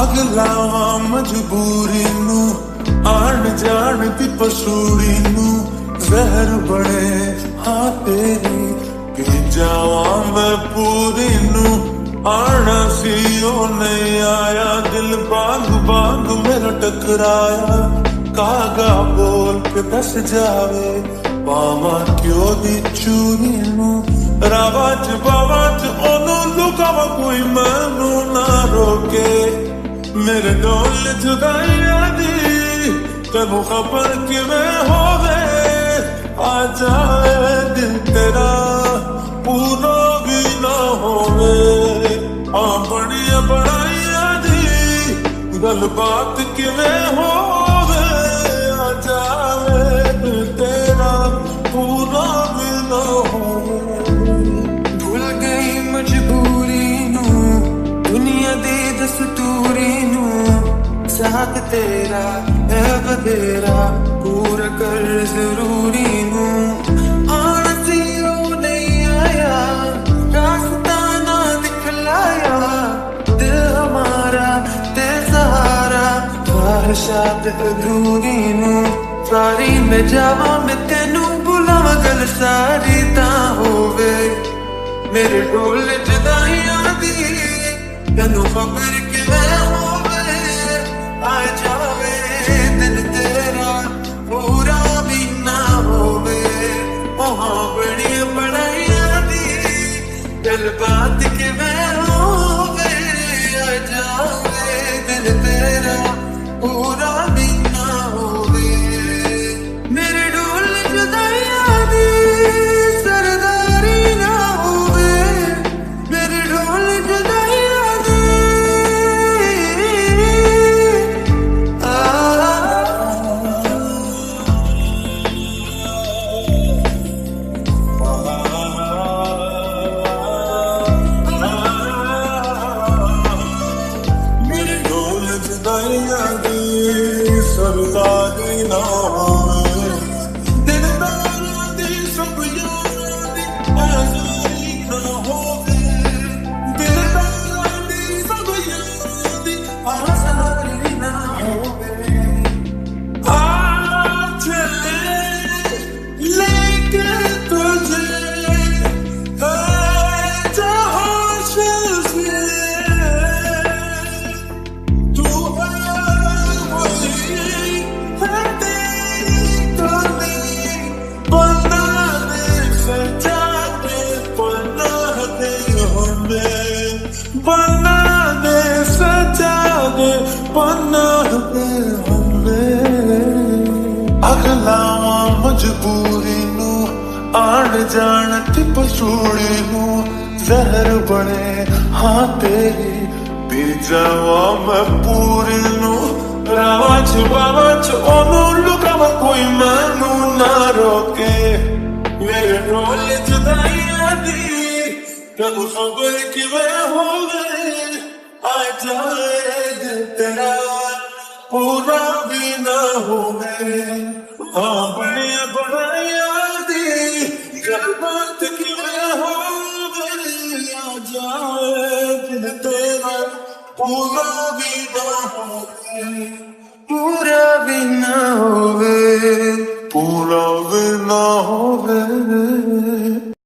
अग लावा मजबूरी नू आन जान दी पसूड़ी नू जहर बने हाँ तेरी पी जावा मैं पूरी नू आना सी ओ नहीं आया दिल बांग बांग मेरा टकराया कागा बोल के दस जावे पावा क्यों दी चूरी नू रावाच बावाच ओनू लुकावा कोई मैनू ना रोके मेरे डोल जुदाइया दी तेनू खबर किवें होवे आ जाए दिल तेरा पूरा भी ना होवे आ बड़िया बड़ाइया दी गल बात किवें होवे आ जाए दिल तेरा पूरा भी ना होवे भूल गई मजबूरी नू दुनिया दी दस्तूरी नू साथ तेरा है बतेरा पूरा कर जरूरी नू आना सी ओ नहीं आया रास्ता ना दिखलाया दिल हमारा ते सहारा ख्वाहिशात अधूरी नू सारी मैं जावा मैं तेनू बुलावा गल सारी ता होवे मेरे ढोल जुदाइयां दी तेनू खबर किवें होवे आ जावे दिल तेरा पूरा भी ना होवे ओहां बड़िया बड़ाइयां दी दिल बात किवें होवे आ जावे दिल तेरा पूरा भी ना होवे मेरे ढोल जुदाइयां दी सरदारी ना होवे मेरे ढोल जुदाइयां दी मेरे ढोल जुदाइया दी सरदारी ना होवे दिलदारा दी सब यारा दी आज़ारी ना होवे दिलदारा दी सब यारा दी आज़ारी ना होवे आ चले लेके तुझे जहाँ से तू वही है तेरी कमी बनाने से जाके पनाह दे हमें बनाने से जाके पनाह दे हमें अगलावा मजबूरी नू आन जान ती पसूड़ी नू जहर बने हाँ तेरी पी जावा मैं पूरी नू रावाच बावाच ओनू लुकावा कोई मैनू ना रोके मेरे ढोल जुदाइया दी तेनू खबर किवें होवे आ जाए दिल तेरा पूरा भी ना होवे हाँ बड़िया बड़ाइया दी गल बात किवें होवे आ जाए दिल तेरा पूरा भी ना होवे पूरा भी ना होवे पूरा भी ना होवे